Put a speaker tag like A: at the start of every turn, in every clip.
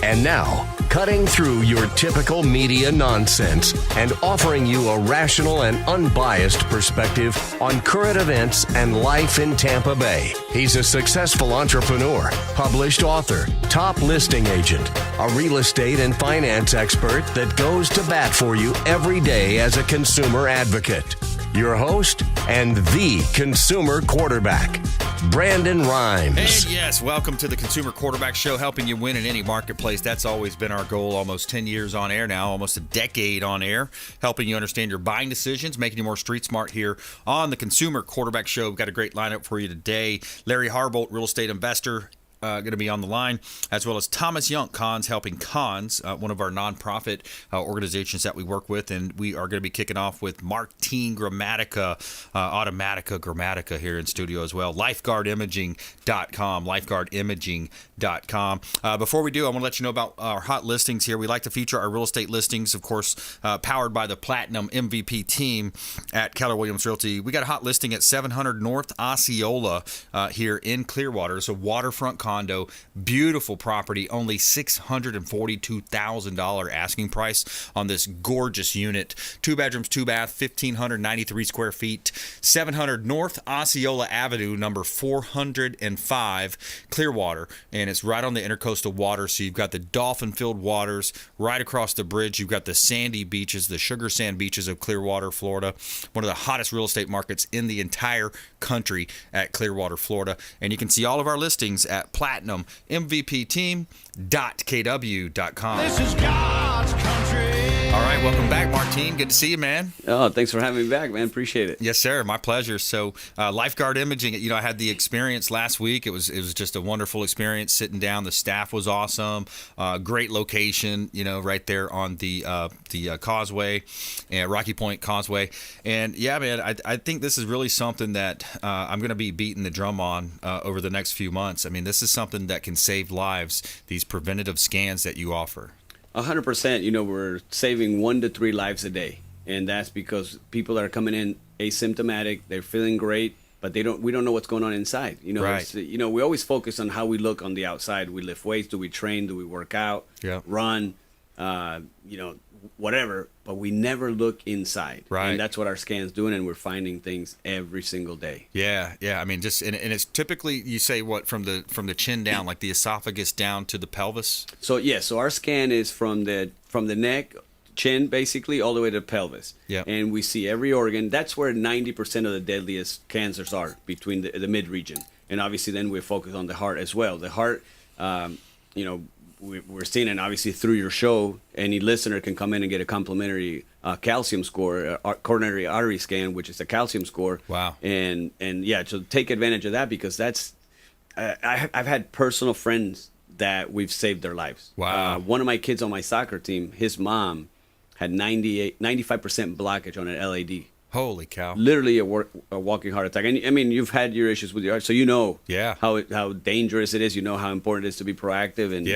A: And now, cutting through your typical media nonsense and offering you a rational and unbiased perspective on current events and life in Tampa Bay. He's a successful entrepreneur, published author, top listing agent, a real estate and finance expert that goes to bat for you every day as a consumer advocate. Your host and the consumer quarterback, Brandon Rhymes.
B: And yes, welcome to the Consumer Quarterback Show, helping you win in any marketplace. That's always been our goal. Almost 10 years on air now, almost a decade on air, helping you understand your buying decisions, making you more street smart here on the Consumer Quarterback Show. We've got a great lineup for you today. Larry Harbolt, real estate investor, going to be on the line, as well as Thomas Young, Cons Helping Cons, one of our nonprofit organizations that we work with, and we are going to be kicking off with Martine Gramatica, Gramatica here in studio as well. Lifeguardimaging.com, lifeguardimaging.com. Before we do, I want to let you know about our hot listings here. We like to feature our real estate listings, of course, powered by the Platinum MVP team at Keller Williams Realty. We got a hot listing at 700 North Osceola here in Clearwater. It's a waterfront condo, beautiful property, only $642,000 asking price on this gorgeous unit. 2 bedrooms, 2 bath, 1,593 square feet, 700 North Osceola Avenue, number 405, Clearwater, and it's right on the intercoastal water, so you've got the dolphin-filled waters right across the bridge. You've got the sandy beaches, the sugar sand beaches of Clearwater, Florida, one of the hottest real estate markets in the entire country at Clearwater, Florida, and you can see all of our listings at PlatinumMVPTeam.kw.com.
C: This is God's country.
B: All right, welcome back, Martine. Good to see you, man.
D: Oh, thanks for having me back, man. Appreciate it.
B: Yes, sir. My pleasure. So, Lifeguard Imaging, I had the experience last week. It was just a wonderful experience sitting down. The staff was awesome. Great location, right there on the Causeway, Rocky Point Causeway. And yeah, man, I think this is really something that I'm going to be beating the drum on over the next few months. I mean, this is something that can save lives, these preventative scans that you offer.
D: 100%. We're saving 1 to 3 lives a day. And that's because people are coming in asymptomatic. They're feeling great, but we don't know what's going on inside.
B: Right.
D: We always focus on how we look on the outside. We lift weights. Do we train? Do we work out?
B: Yeah.
D: Run? Whatever, but we never look inside.
B: Right.
D: And that's what our scan's doing, and we're finding things every single day.
B: Yeah. I mean, and it's typically, you say what, from the chin down, like the esophagus down to the pelvis?
D: So our scan is from the neck, chin, basically, all the way to the pelvis.
B: Yeah.
D: And we see every organ. That's where 90% of the deadliest cancers are, between the mid region. And obviously then we focus on the heart as well. The heart, we're seeing it obviously through your show. Any listener can come in and get a complimentary calcium score, coronary artery scan, which is a calcium score.
B: Wow.
D: And yeah, so take advantage of that, because that's I've had personal friends that we've saved their lives.
B: Wow.
D: One of my kids on my soccer team, his mom had 95% blockage on an LAD.
B: Holy cow.
D: Literally a walking heart attack. And I mean, you've had your issues with your heart, so how dangerous it is. You know how important it is to be proactive, and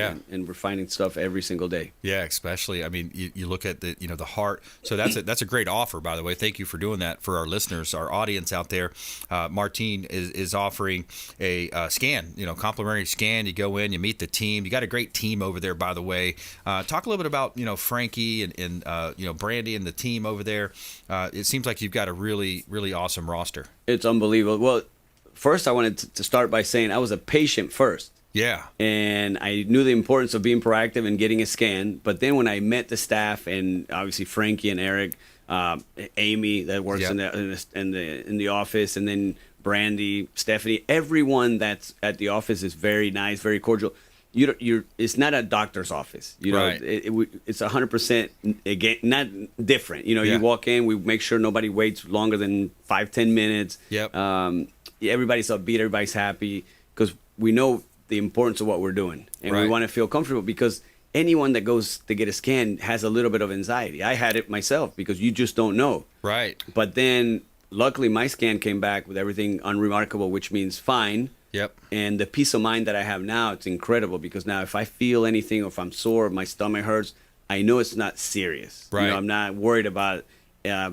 D: we're finding stuff every single day.
B: Yeah, especially, I mean, you look at the heart. So that's a great offer, by the way. Thank you for doing that for our listeners, our audience out there. Martine is offering a scan, complimentary scan. You go in, you meet the team. You got a great team over there, by the way. Talk a little bit about, Frankie and Brandy and the team over there. It seems like you've got a really, really awesome roster.
D: It's unbelievable. Well, first I wanted to start by saying I was a patient first.
B: Yeah.
D: And I knew the importance of being proactive and getting a scan. But then when I met the staff, and obviously Frankie and Eric, Amy that works in the office, and then Brandy, Stephanie, everyone that's at the office is very nice, very cordial. It's not a doctor's office.
B: Right.
D: It's 100% again not different. You walk in, we make sure nobody waits longer than 5-10 minutes.
B: Yep.
D: Everybody's upbeat, everybody's happy, because we know the importance of what we're doing, and we want to feel comfortable, because anyone that goes to get a scan has a little bit of anxiety. I had it myself, because you just don't know.
B: Right.
D: But then luckily my scan came back with everything unremarkable, which means fine.
B: Yep.
D: And the peace of mind that I have now, it's incredible, because now if I feel anything, or if I'm sore, or my stomach hurts, I know it's not serious.
B: Right.
D: I'm not worried about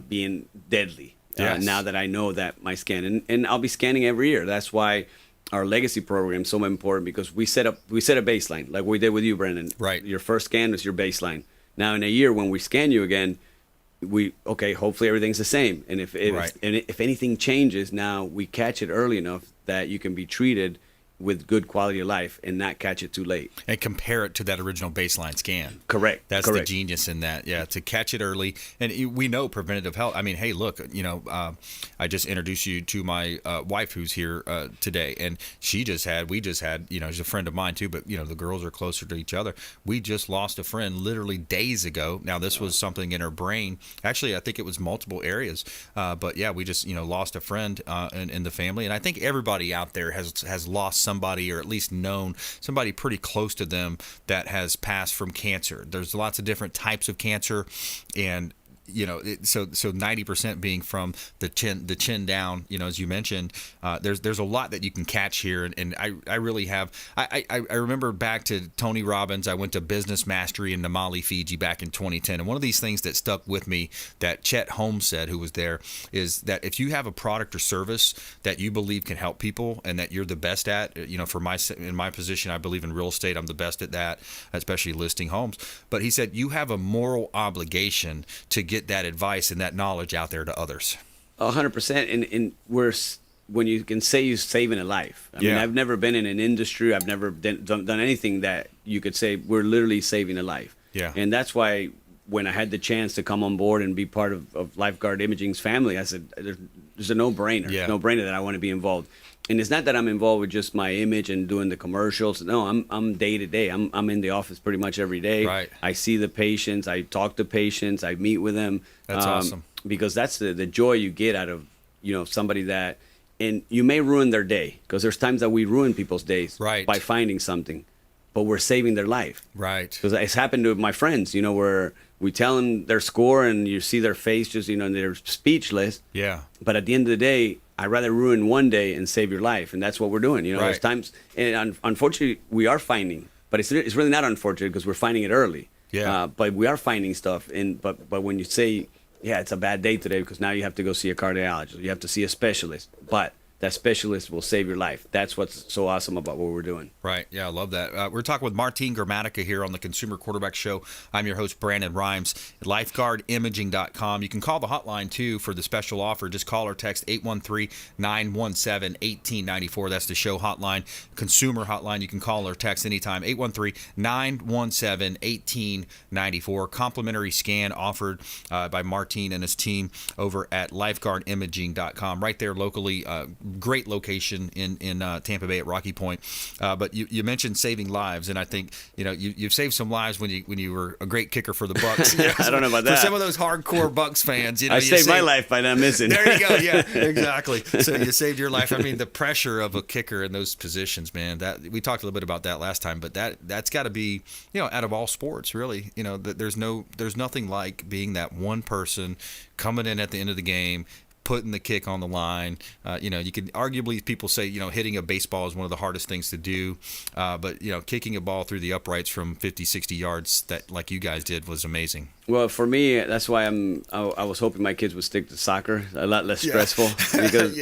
D: being deadly.
B: Yes.
D: Now that I know that my scan, and I'll be scanning every year. That's why our legacy program is so important because we set a baseline like we did with you, Brandon.
B: Right.
D: Your first scan was your baseline. Now in a year when we scan you again, hopefully everything's the same. And if anything changes, now we catch it early enough that you can be treated with good quality of life and not catch it too late.
B: And compare it to that original baseline scan.
D: Correct.
B: That's the genius in that. Yeah, to catch it early. And we know preventative health. I mean, hey, look, I just introduced you to my wife who's here today. And we just had, she's a friend of mine too, but, the girls are closer to each other. We just lost a friend literally days ago. Now, this was something in her brain. Actually, I think it was multiple areas. But yeah, we just, lost a friend in the family. And I think everybody out there has lost somebody, or at least known somebody pretty close to them that has passed from cancer. There's lots of different types of cancer, and so 90% being from the chin down, as you mentioned. There's a lot that you can catch here, and I really have. I remember back to Tony Robbins. I went to Business Mastery in Namale, Fiji back in 2010, and one of these things that stuck with me that Chet Holmes said, who was there, is that if you have a product or service that you believe can help people and that you're the best at, in my position, I believe in real estate, I'm the best at that, especially listing homes. But he said you have a moral obligation to get that advice and that knowledge out there to others.
D: 100%. And when you can say you're saving a life. I mean, I've never been in an industry. I've never done anything that you could say we're literally saving a life.
B: Yeah.
D: And that's why when I had the chance to come on board and be part of Lifeguard Imaging's family, I said, there's a no-brainer.
B: Yeah.
D: No-brainer that I want to be involved. And it's not that I'm involved with just my image and doing the commercials. No, I'm day to day. I'm in the office pretty much every day.
B: Right.
D: I see the patients. I talk to patients. I meet with them.
B: That's awesome.
D: Because that's the joy you get out of somebody that, and you may ruin their day, because there's times that we ruin people's days by finding something, but we're saving their life.
B: Right.
D: Because it's happened to my friends. Where we tell them their score and you see their face just and they're speechless.
B: Yeah.
D: But at the end of the day, I'd rather ruin one day and save your life, and that's what we're doing. There's times, and unfortunately, we are finding, but it's really not unfortunate because we're finding it early.
B: Yeah.
D: But we are finding stuff, but when you say, it's a bad day today because now you have to go see a cardiologist, you have to see a specialist, but that specialist will save your life. That's what's so awesome about what we're doing.
B: Right. Yeah, I love that. We're talking with Martin GRAMATICA here on the Consumer Quarterback Show. I'm your host, Brandon Rhymes. LifeguardImaging.com. You can call the hotline, too, for the special offer. Just call or text 813-917-1894. That's the show hotline. Consumer hotline. You can call or text anytime. 813-917-1894. Complimentary scan offered by Martin and his team over at LifeguardImaging.com. Right there locally. Great location in Tampa Bay at Rocky Point. But you mentioned saving lives, and I think you've saved some lives when you were a great kicker for the Bucks.
D: I don't know about that.
B: For some of those hardcore Bucks fans,
D: I saved my life by not missing.
B: There you go. Yeah, exactly. So you saved your life. I mean, the pressure of a kicker in those positions, man. That we talked a little bit about that last time, but that's got to be out of all sports, really. There's nothing like being that one person coming in at the end of the game, putting the kick on the line. You could arguably, people say, hitting a baseball is one of the hardest things to do. But, kicking a ball through the uprights from 50, 60 yards that like you guys did was amazing.
D: Well, for me, that's why I was hoping my kids would stick to soccer. A lot less stressful because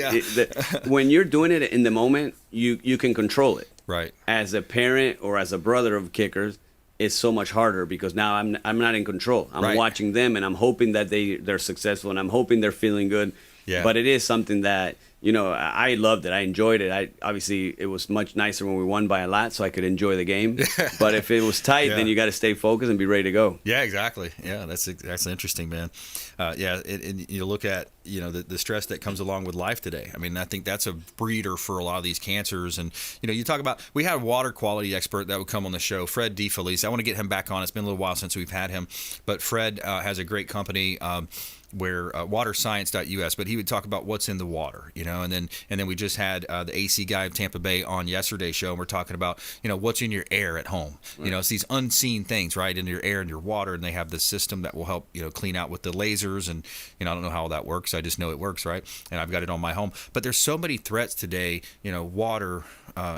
D: when you're doing it in the moment, you can control it.
B: Right.
D: As a parent or as a brother of kickers, it's so much harder because now I'm not in control. I'm watching them, and I'm hoping that they're successful, and I'm hoping they're feeling good.
B: Yeah.
D: But it is something that, I loved it. I enjoyed it. Obviously, it was much nicer when we won by a lot, so I could enjoy the game. But if it was tight, then you got to stay focused and be ready to go.
B: Yeah, exactly. Yeah, that's interesting, man. And you look at, the stress that comes along with life today. I mean, I think that's a breeder for a lot of these cancers. And, you talk about, we had a water quality expert that would come on the show, Fred DeFelice. I want to get him back on. It's been a little while since we've had him. But Fred has a great company where waterscience.us, but he would talk about what's in the water, and then we just had the AC guy of Tampa Bay on yesterday's show, and we're talking about, what's in your air at home. Right. It's these unseen things, right, in your air and your water, and they have this system that will help, clean out with the lasers, and, I don't know how that works. I just know it works, right, and I've got it on my home. But there's so many threats today, water,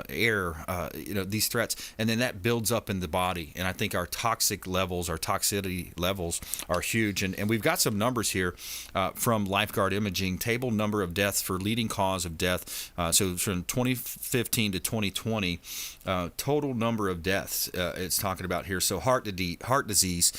B: air, these threats, and then that builds up in the body. And I think our toxicity levels are huge. And we've got some numbers here from Lifeguard Imaging. Table number of deaths for leading leading cause of death. So from 2015 to 2020, total number of deaths it's talking about here. So heart disease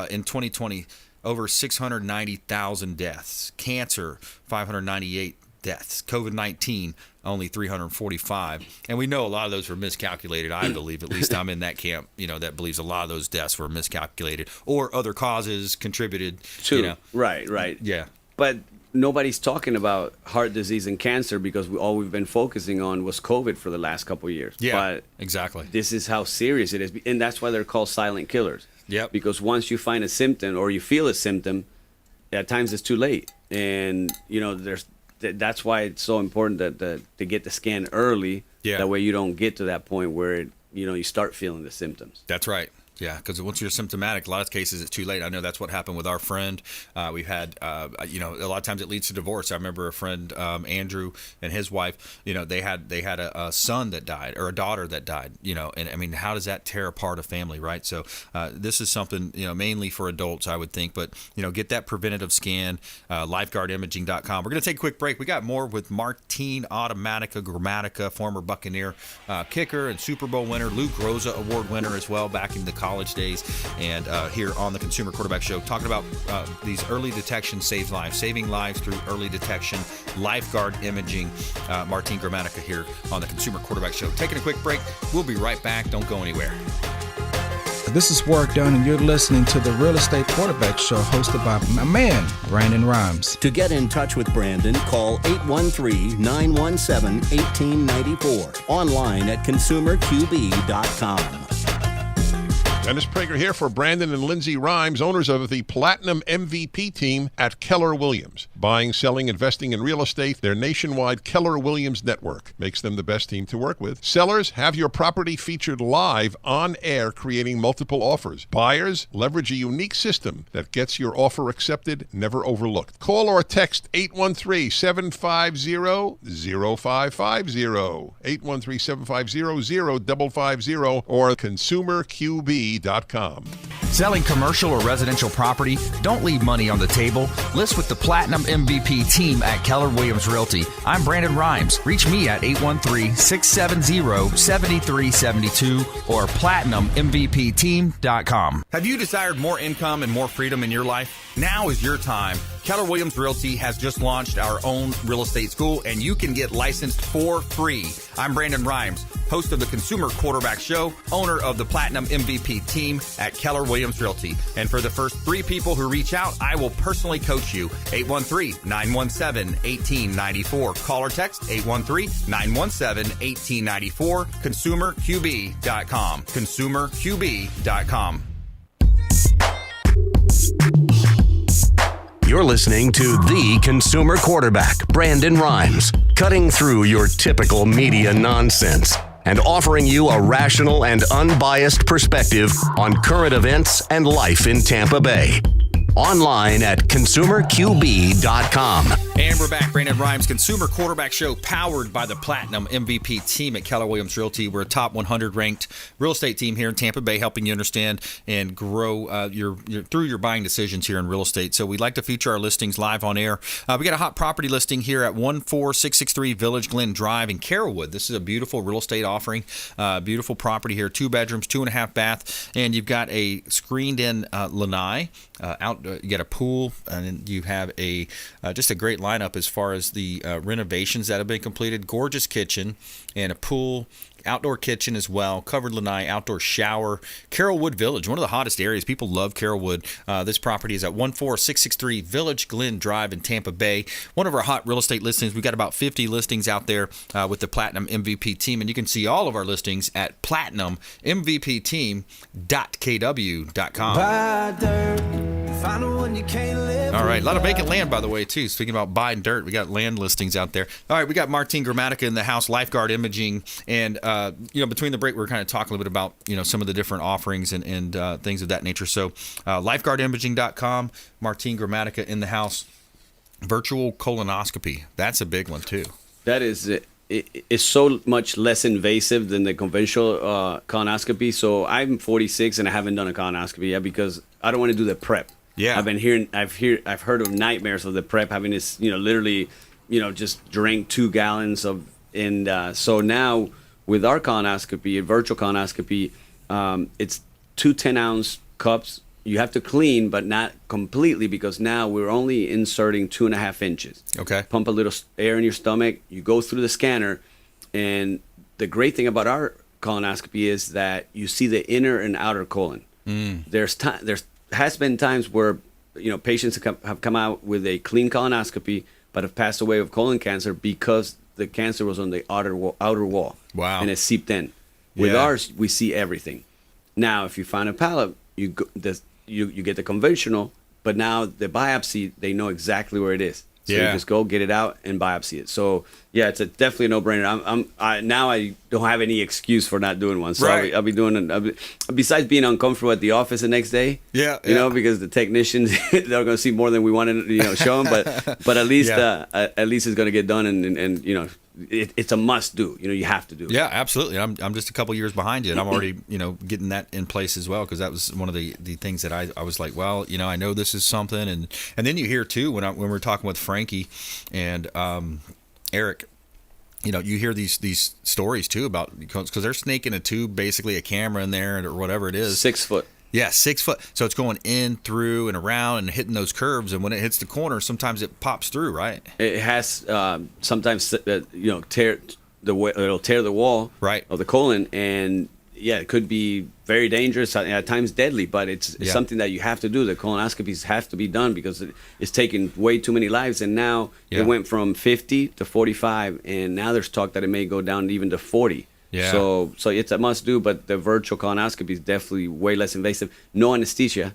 B: in 2020, over 690,000 deaths. Cancer, 598 deaths. COVID-19, only 345. And we know a lot of those were miscalculated, I believe. At least I'm in that camp, that believes a lot of those deaths were miscalculated or other causes contributed.
D: To, Right.
B: Yeah.
D: But nobody's talking about heart disease and cancer because all we've been focusing on was COVID for the last couple of years.
B: Yeah,
D: but
B: exactly.
D: This is how serious it is. And that's why they're called silent killers.
B: Yep.
D: Because once you find a symptom or you feel a symptom, at times it's too late. And, that's why it's so important to get the scan early.
B: Yeah.
D: That way you don't get to that point where, you start feeling the symptoms.
B: That's right. Yeah, because once you're symptomatic, a lot of cases it's too late. I know that's what happened with our friend. We've had, a lot of times it leads to divorce. I remember a friend, Andrew, and his wife. They had a son that died or a daughter that died. And I mean, how does that tear apart a family, right? So this is something mainly for adults, I would think. But get that preventative scan. Lifeguardimaging.com. We're going to take a quick break. We got more with Martin GRAMATICA, former Buccaneer kicker and Super Bowl winner, Lou Groza Award winner as well, back in the college days, and here on the Consumer Quarterback Show, talking about these early detection saves lives, saving lives through early detection. Lifeguard imaging. Martin GRAMATICA here on the Consumer Quarterback Show. Taking a quick break. We'll be right back. Don't go anywhere.
E: This is Warwick Dunn, and you're listening to the Real Estate Quarterback Show, hosted by my man, Brandon Rhymes.
A: To get in touch with Brandon, call 813-917-1894. Online at consumerqb.com.
F: Dennis Prager here for Brandon and Lindsay Rhymes, owners of the Platinum MVP team at Keller Williams. Buying, selling, investing in real estate, their nationwide Keller Williams network makes them the best team to work with. Sellers, have your property featured live on air, creating multiple offers. Buyers, leverage a unique system that gets your offer accepted, never overlooked. Call or text 813-750-0550, 813-750-0550, or consumerqb.com.
G: Selling commercial or residential property? Don't leave money on the table. List with the Platinum MVP team at Keller Williams Realty. I'm Brandon Rhymes. Reach me at 813-670-7372 or platinummvpteam.com.
B: Have you desired more income and more freedom in your life? Now is your time. Keller Williams Realty has just launched our own real estate school, and you can get licensed for free. I'm Brandon Rhymes, host of the Consumer Quarterback Show, owner of the Platinum MVP team at Keller Williams Realty. And for the first 3 people who reach out, I will personally coach you. 813-917-1894. Call or text 813-917-1894. ConsumerQB.com. ConsumerQB.com.
A: You're listening to the Consumer Quarterback, Brandon Rhymes, cutting through your typical media nonsense and offering you a rational and unbiased perspective on current events and life in Tampa Bay. Online at consumerqb.com.
B: And we're back. Brandon Rhymes, Consumer Quarterback Show, powered by the Platinum MVP team at Keller Williams Realty. We're a top 100 ranked real estate team here in Tampa Bay, helping you understand and grow your through your buying decisions here in real estate. So we like to feature our listings live on air. We got a hot property listing here at 14663 Village Glen Drive in Carrollwood. This is a beautiful real estate offering. Beautiful property here, 2 bedrooms, 2.5 bath, and you've got a screened-in lanai. You got a pool, and you have a just a great lineup as far as the renovations that have been completed. Gorgeous kitchen and a pool, outdoor kitchen as well, covered lanai, outdoor shower. Carrollwood Village, one of the hottest areas. People love Carrollwood. This property is at 14663 Village Glen Drive in Tampa Bay. One of our hot real estate listings. We've got about 50 listings out there with the Platinum MVP team, and you can see all of our listings at platinummvpteam.kw.com.
C: Buy dirt, find the one you can't live.
B: All right, a lot of vacant land, by the way, too. Speaking about buying dirt, we got land listings out there. All right, we got Martin GRAMATICA in the house, Lifeguard Imaging, and between the break, we were kind of talking a little bit about some of the different offerings and things of that nature. So, lifeguardimaging.com, Martin GRAMATICA in the house. Virtual colonoscopy, that's a big one too.
D: That is it's so much less invasive than the conventional colonoscopy. So I'm 46 and I haven't done a colonoscopy yet because I don't want to do the prep.
B: Yeah,
D: I've heard of nightmares of the prep, having this, literally just drank 2 gallons of, and so now with our colonoscopy, virtual colonoscopy, it's 2 10-ounce cups. You have to clean, but not completely, because now we're only inserting 2.5 inches.
B: Okay.
D: Pump a little air in your stomach. You go through the scanner, and the great thing about our colonoscopy is that you see the inner and outer colon. There has been times where patients have come out with a clean colonoscopy, but have passed away of colon cancer because the cancer was on the outer wall.
B: Wow.
D: And it seeped in. With ours, we see everything. Now, if you find a polyp, you get the conventional, but now the biopsy, they know exactly where it is. So you just go get it out and biopsy it. So yeah, it's definitely a no-brainer. Now I don't have any excuse for not doing one. So
B: right.
D: I'll be doing besides being uncomfortable at the office the next day. Because the technicians they're going to see more than we wanted to show them. But at least it's going to get done, and it's a must do. You have to do it.
B: Yeah, absolutely. I'm just a couple years behind you, and I'm already getting that in place as well, because that was one of the things that I was like, well, I know this is something, and then you hear too when we're talking with Frankie and Eric, you hear these stories too about, because they're snaking a tube, basically a camera in there or whatever it is.
D: 6 foot.
B: Yeah, 6 foot. So it's going in, through, and around, and hitting those curves. And when it hits the corner, sometimes it pops through, right?
D: It has sometimes it'll tear the wall of the colon, and it could be very dangerous, at times deadly. But it's something that you have to do. The colonoscopies have to be done because it's taking way too many lives. And now it went from 50 to 45, and now there's talk that it may go down even to 40.
B: Yeah.
D: So it's a must do, but the virtual colonoscopy is definitely way less invasive. No anesthesia.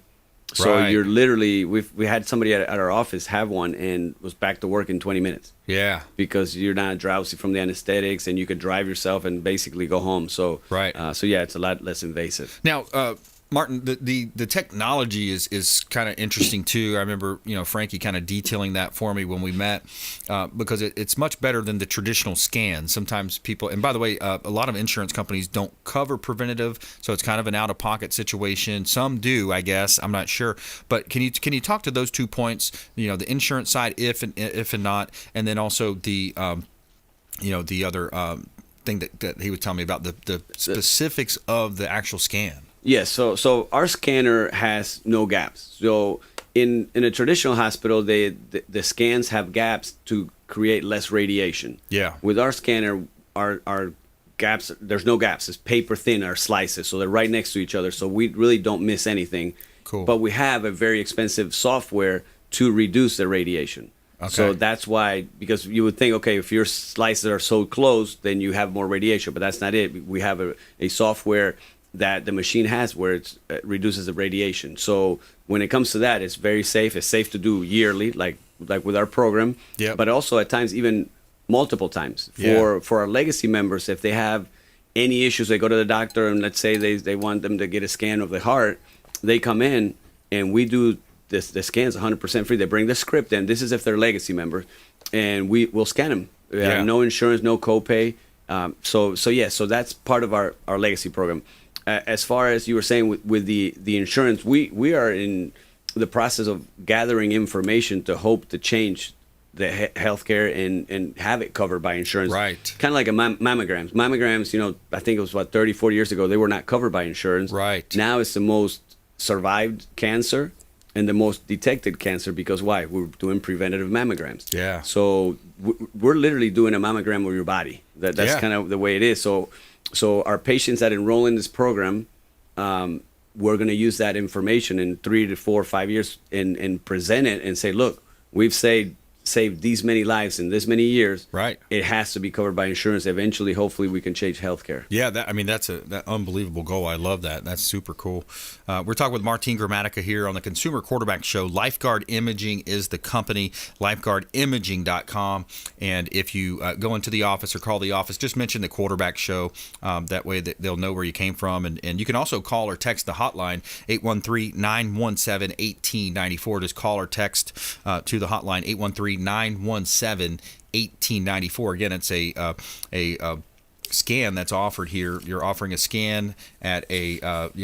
D: So you're literally, we had somebody at our office have one and was back to work in 20 minutes. Yeah. Because you're not drowsy from the anesthetics, and you could drive yourself and basically go home. So it's a lot less invasive.
B: Now, Martin, the technology is kind of interesting too. I remember, Frankie kind of detailing that for me when we met, because it's much better than the traditional scan. Sometimes people, and by the way, a lot of insurance companies don't cover preventative, so it's kind of an out-of-pocket situation. Some do, I guess. I'm not sure. But can you talk to those 2 points? The insurance side, if and not, and then also the the other thing that he was telling me about, the specifics of the actual scan.
D: Yes, so our scanner has no gaps. So in a traditional hospital, the scans have gaps to create less radiation. Yeah. With our scanner, our gaps, there's no gaps. It's paper thin, our slices, so they're right next to each other. So we really don't miss anything. Cool. But we have a very expensive software to reduce the radiation. Okay. So that's why, because you would think, okay, if your slices are so close, then you have more radiation, but that's not it. We have a software that the machine has where it reduces the radiation. So when it comes to that, it's very safe. It's safe to do yearly, like with our program. Yeah. But also at times even multiple times for our legacy members. If they have any issues, they go to the doctor, and let's say they want them to get a scan of the heart. They come in and we do the scan's 100% free. They bring the script in. This is if they're a legacy member, and we'll scan them. No insurance, no copay. So that's part of our legacy program. As far as you were saying with the insurance, we are in the process of gathering information to hope to change the healthcare and have it covered by insurance. Right. Kind of like mammograms. Mammograms, I think it was 30, 40 years ago, they were not covered by insurance. Right. Now it's the most survived cancer and the most detected cancer, because why? We're doing preventative mammograms. Yeah. So we're literally doing a mammogram of your body. That's kind of the way it is. So our patients that enroll in this program, we're going to use that information in 3 to 4 or 5 years and present it and say, look, we've saved these many lives in this many years. Right. It has to be covered by insurance. Eventually, hopefully, we can change healthcare.
B: Yeah, that's that unbelievable goal. I love that. That's super cool. We're talking with Martin GRAMATICA here on the Consumer Quarterback Show. Lifeguard Imaging is the company, lifeguardimaging.com. And if you go into the office or call the office, just mention the Quarterback Show. That way they'll know where you came from. And you can also call or text the hotline, 813-917-1894. Just call or text to the hotline, 813-917-1894. Again, it's a scan that's offered here. You're offering a scan at a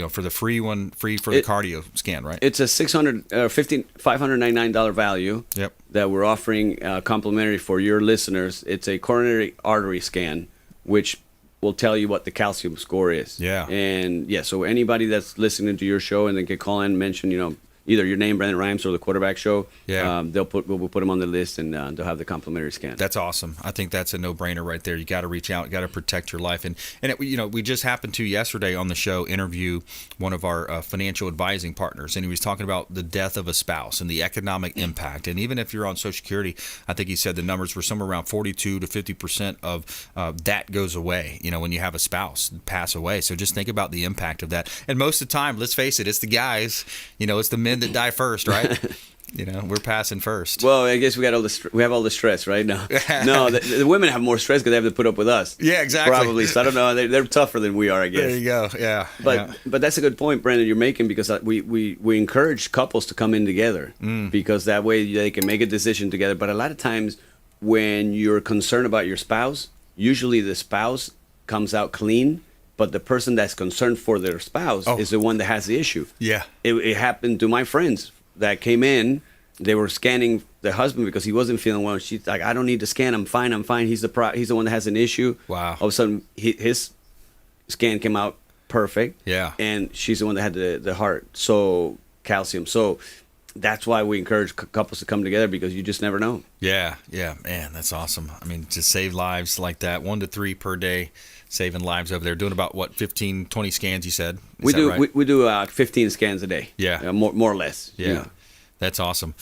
B: for the free for the cardio scan, right?
D: It's a $599 value.
B: Yep.
D: That we're offering complimentary for your listeners. It's a coronary artery scan, which will tell you what the calcium score is.
B: Yeah.
D: And so anybody that's listening to your show and they can call in and mention, either your name, Brandon Rhymes, or the Quarterback Show.
B: Yeah.
D: We'll put them on the list, and they'll have the complimentary scan.
B: That's awesome. I think that's a no-brainer right there. You got to reach out. You got to protect your life. And we just happened to yesterday on the show interview one of our financial advising partners, and he was talking about the death of a spouse and the economic impact. And even if you're on Social Security, I think he said the numbers were somewhere around 42 to 50% of that goes away. When you have a spouse pass away. So just think about the impact of that. And most of the time, let's face it, it's the guys. It's the men that die first, right? We're passing first.
D: Well, I guess we have all the stress, right? No, the women have more stress because they have to put up with us.
B: Yeah, exactly.
D: Probably. So I don't know. They're tougher than we are, I guess.
B: There you go. Yeah.
D: But that's a good point, Brandon, you're making, because we encourage couples to come in together because that way they can make a decision together. But a lot of times when you're concerned about your spouse, usually the spouse comes out clean. But the person that's concerned for their spouse is the one that has the issue.
B: Yeah.
D: It happened to my friends that came in. They were scanning the husband because he wasn't feeling well. She's like, I don't need to scan. I'm fine. He's the one that has an issue.
B: Wow.
D: All of a sudden, his scan came out perfect.
B: Yeah.
D: And she's the one that had the heart. So calcium. So that's why we encourage couples to come together, because you just never know.
B: Yeah. Man, that's awesome. I mean, to save lives like that, 1 to 3 per day. Saving lives over there, doing about 15, 20 scans, you said?
D: We do
B: right?
D: we do 15 scans a day.
B: Yeah.
D: More or less.
B: Yeah. That's awesome.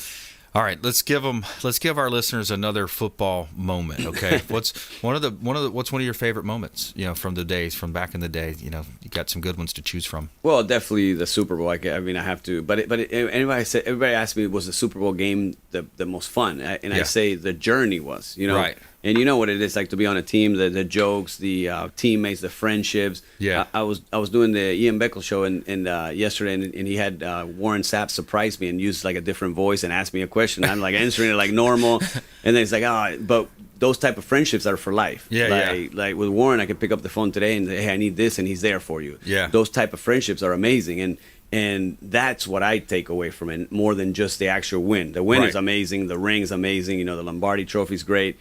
B: All right, let's give our listeners another football moment, okay? What's one of your favorite moments, from the days from back in the day? You got some good ones to choose from.
D: Well, definitely the Super Bowl. I have to. But everybody asked me, was the Super Bowl game the most fun? I say the journey was.
B: Right.
D: And you know what it is like to be on a team, the jokes, the teammates, the friendships.
B: Yeah.
D: I was doing the Ian Beckle show and yesterday, and he had Warren Sapp surprise me and use like a different voice and ask me a question. I'm like answering it like normal, and then it's like, but those type of friendships are for life. Like with Warren, I could pick up the phone today and say, hey, I need this, and he's there for you.
B: Yeah.
D: Those type of friendships are amazing, and that's what I take away from it, more than just the actual win. The win is amazing, the ring's amazing, the Lombardi Trophy's great.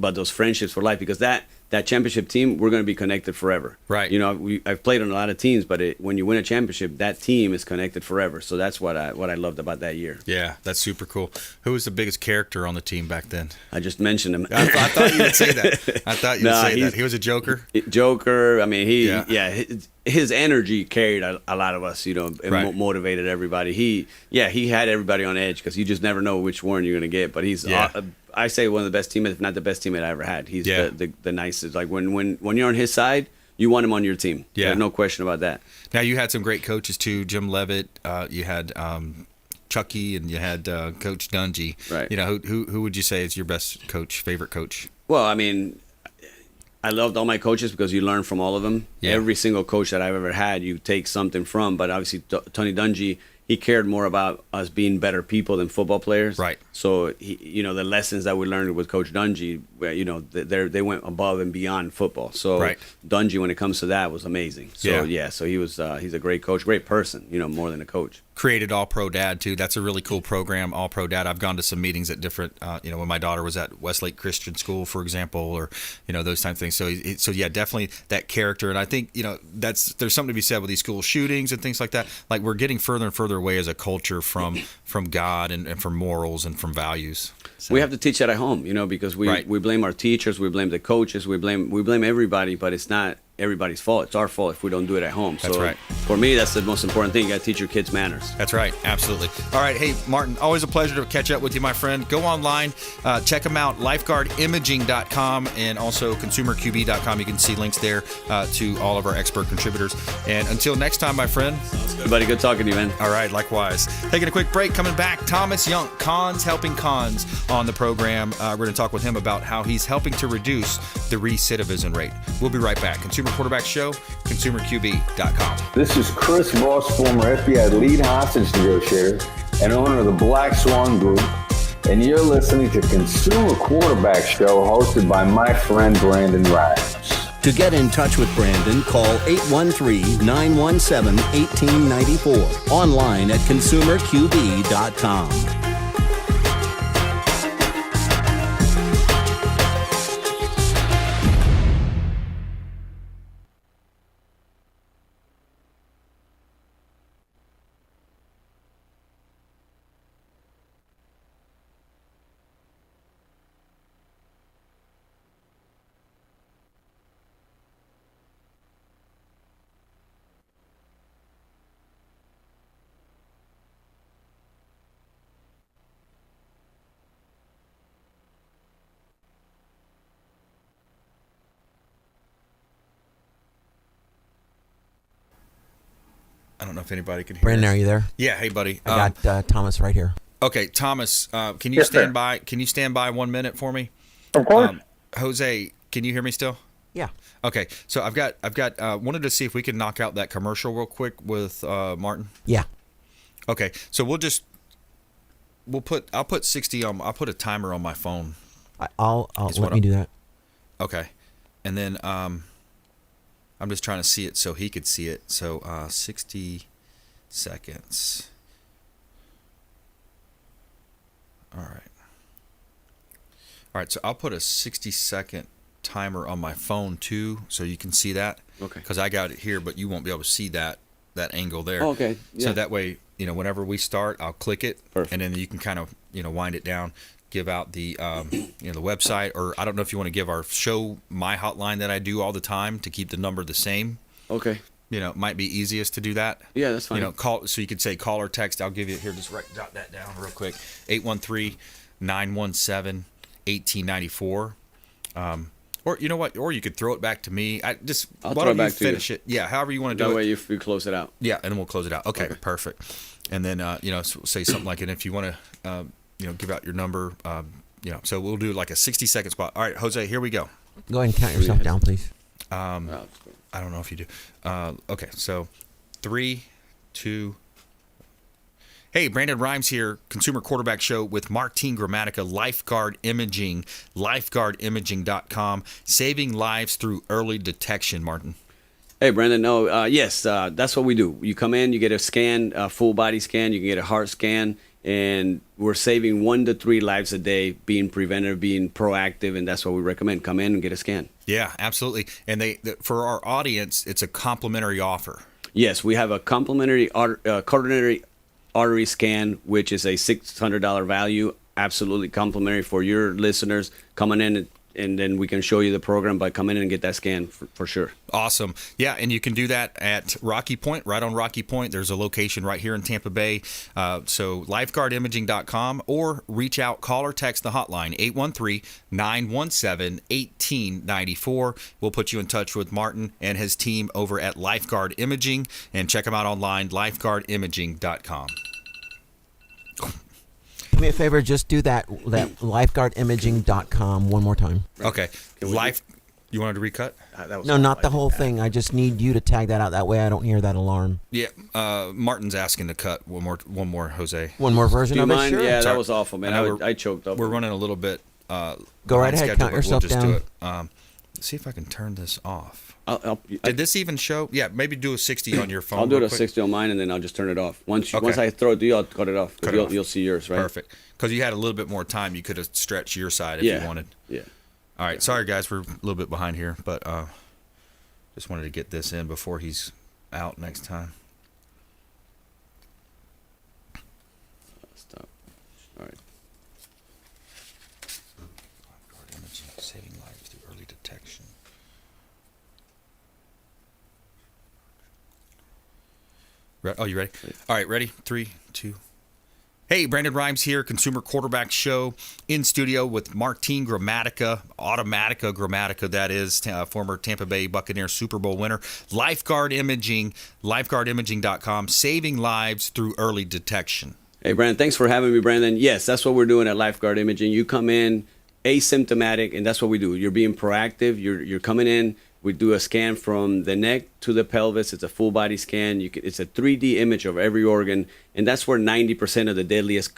D: But those friendships for life, because that championship team, we're going to be connected forever.
B: Right.
D: I've played on a lot of teams, but when you win a championship, that team is connected forever. So that's what I loved about that year.
B: Yeah, that's super cool. Who was the biggest character on the team back then?
D: I just mentioned him.
B: I thought you would say that. He was a joker.
D: Joker. I mean, his energy carried a lot of us. And motivated everybody. He had everybody on edge, because you just never know which one you're going to get. But he's. I say one of the best teammates, if not the best teammate I ever had. He's the nicest. Like when you're on his side, you want him on your team.
B: Yeah.
D: There's no question about that.
B: Now, you had some great coaches too. Jim Levitt, you had Chucky, and you had Coach Dungy.
D: Right.
B: Who would you say is your best coach, favorite coach?
D: Well, I mean, I loved all my coaches because you learn from all of them.
B: Yeah.
D: Every single coach that I've ever had, you take something from. But obviously, Tony Dungy, he cared more about us being better people than football players.
B: Right.
D: So the lessons that we learned with Coach Dungy, they went above and beyond football. So Dungy, when it comes to that, was amazing. So so he's a great coach, great person. More than a coach.
B: Created All Pro Dad too. That's a really cool program, All Pro Dad. I've gone to some meetings at different, when my daughter was at Westlake Christian School, for example, or those type of things. So yeah, definitely that character. And I think there's something to be said with these school shootings and things like that. Like, we're getting further and further away as a culture from God and from morals and from values. So.
D: We have to teach that at home, because we blame our teachers, we blame the coaches, we blame everybody, but it's not everybody's fault. It's our fault if we don't do it at home.
B: That's right.
D: For me, that's the most important thing. You got to teach your kids manners.
B: That's right. Absolutely. All right. Hey, Martin, always a pleasure to catch up with you, my friend. Go online, check them out, lifeguardimaging.com and also consumerqb.com. You can see links there to all of our expert contributors. And until next time, my friend.
D: Good, buddy. Good talking to you, man.
B: All right. Likewise. Taking a quick break. Coming back, Thomas Young, Cons Helping Cons, on the program. We're going to talk with him about how he's helping to reduce the recidivism rate. We'll be right back. Consumer Quarterback Show, consumerqb.com.
H: This is Chris Voss, former FBI lead hostage negotiator and owner of the Black Swan Group, and you're listening to Consumer Quarterback Show, hosted by my friend Brandon Rhymes.
I: To get in touch with Brandon, call 813-917-1894. Online at consumerqb.com.
B: I don't know if anybody can hear
J: Brandon,
B: us.
J: are you there?
B: Yeah, hey, buddy.
J: I got Thomas right here.
B: Okay, Thomas, can you stand by? Can you stand by 1 minute for me?
K: Of course.
B: Jose, can you hear me still?
J: Yeah.
B: Okay, so I've got wanted to see if we could knock out that commercial real quick with Martin.
J: Yeah.
B: Okay, so I'll put 60 on. I'll put a timer on my phone.
J: I'll let me do that.
B: Okay, and then I'm just trying to see it so he could see it. So 60 seconds. All right, so I'll put a 60-second timer on my phone too, so you can see that.
D: Okay.
B: Because I got it here, but you won't be able to see that angle there.
D: Oh, okay. Yeah.
B: So that way, whenever we start, I'll click it,
D: Perfect.
B: and then you can kind of, wind it down, give out the, the website, or I don't know if you want to give our show my hotline that I do all the time to keep the number the same.
D: Okay.
B: It might be easiest to do that.
D: Yeah, that's fine.
B: Call, so you could say call or text. I'll give you here. Just jot that down real quick. 813-917-1894. Or you know what? Or you could throw it back to me.
D: I'll
B: why
D: throw
B: don't
D: it back
B: you
D: to you.
B: finish it? Yeah, however you want to do
D: That
B: it.
D: way you close it out.
B: Yeah, and then we'll close it out. Okay. Perfect. And then say something like it. If you want to give out your number, so we'll do like a 60-second spot. All right, Jose, here we go.
J: Go ahead and count yourself down, please.
B: I don't know if you do. Okay, so 3, 2. Hey, Brandon Rhymes here, Consumer Quarterback Show with Martin GRAMATICA, Lifeguard Imaging, lifeguardimaging.com, saving lives through early detection, Martin.
D: Hey, Brandon. No, yes, that's what we do. You come in, you get a scan, a full body scan, you can get a heart scan, and we're saving 1 to 3 lives a day, being preventive, being proactive, and that's what we recommend. Come in and get a scan.
B: Yeah, absolutely. And for our audience, it's a complimentary offer.
D: Yes, we have a complimentary coronary artery scan, which is a $600 value, absolutely complimentary for your listeners coming in, and then we can show you the program by coming in and get that scan for sure.
B: Awesome. Yeah, and you can do that at Rocky Point, right on Rocky Point. There's a location right here in Tampa Bay. So lifeguardimaging.com, or reach out, call or text the hotline, 813-917-1894. We'll put you in touch with Martin and his team over at Lifeguard Imaging, and check them out online, lifeguardimaging.com.
J: Do me a favor, just do that lifeguardimaging.com one more time.
B: Okay. You wanted to recut?
J: No, not the whole thing. I just need you to tag that out. That way I don't hear that alarm.
B: Yeah. Martin's asking to cut one more, Jose.
J: One more version
D: Do you
J: of it?
D: mind?
J: Sure.
D: Yeah,
B: Sorry.
D: that was awful, man. I choked up.
B: We're running a little bit
J: Go right ahead,
B: schedule,
J: count
B: but
J: yourself
B: we'll just
J: down.
B: do it. See if I can turn this off.
D: Did
B: this even show? Yeah, maybe do a 60 on your phone.
D: I'll do it
B: real
D: at
B: quick.
D: 60 on mine, and then I'll just turn it off. Once
B: Okay.
D: I throw it to you, I'll cut it off.
B: Cut it off.
D: You'll see yours, right?
B: Perfect. Because you had a little bit more time. You could have stretched your side if you wanted.
D: Yeah.
B: All right. Sorry, guys. We're a little bit behind here, but just wanted to get this in before he's out next time.
D: Stop. All right.
B: Lifeguard Imaging, saving lives through early detection. Oh, you ready? All right, ready? 3, 2. Hey, Brandon Rhymes here, Consumer Quarterback Show, in studio with Martin GRAMATICA, Automatica GRAMATICA, that is, former Tampa Bay Buccaneers Super Bowl winner. Lifeguard Imaging, lifeguardimaging.com, saving lives through early detection.
D: Hey, Brandon, thanks for having me, Brandon. Yes, that's what we're doing at Lifeguard Imaging. You come in asymptomatic, and that's what we do. You're being proactive. You're coming in. We do a scan from the neck to the pelvis. It's a full body scan. It's a 3D image of every organ, and that's where 90% of the deadliest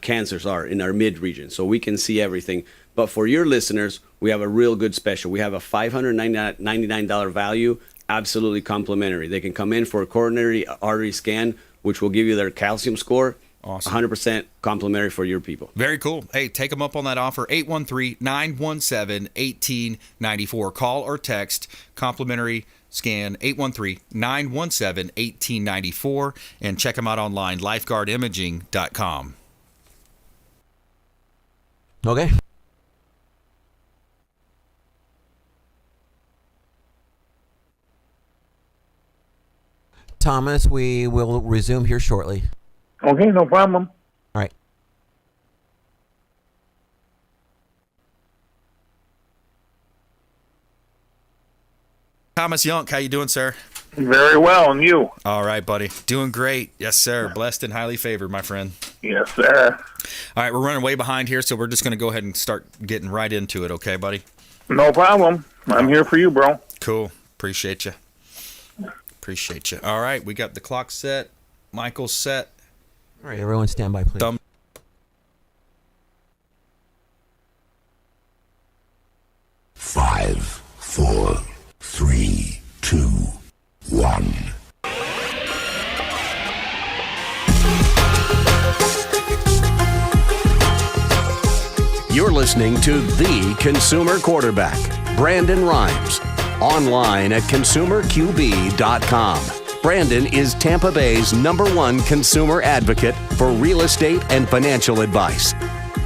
D: cancers are in our mid region, so we can see everything. But for your listeners, we have a real good special. We have a $599 value, absolutely complimentary. They can come in for a coronary artery scan, which will give you their calcium score.
B: Awesome.
D: 100% complimentary for your people.
B: Very cool. Hey, take them up on that offer. 813-917-1894. Call or text complimentary scan 813-917-1894 and check them out online, lifeguardimaging.com.
J: Okay. Thomas, we will resume here shortly.
K: Okay, no problem.
J: All right.
B: Thomas Yunk, how you doing, sir?
K: Very well, and you?
B: All right, buddy. Doing great. Yes, sir. Blessed and highly favored, my friend.
K: Yes, sir.
B: All right, we're running way behind here, so we're just going to go ahead and start getting right into it, okay, buddy?
K: No problem. I'm here for you, bro.
B: Cool. Appreciate you. Appreciate you. All right, we got the clock set. Michael's set.
J: All right, everyone stand by, please.
L: 5, 4, 3, 2, 1.
A: You're listening to The Consumer Quarterback, Brandon Rhymes, online at consumerqb.com. Brandon is Tampa Bay's #1 consumer advocate for real estate and financial advice.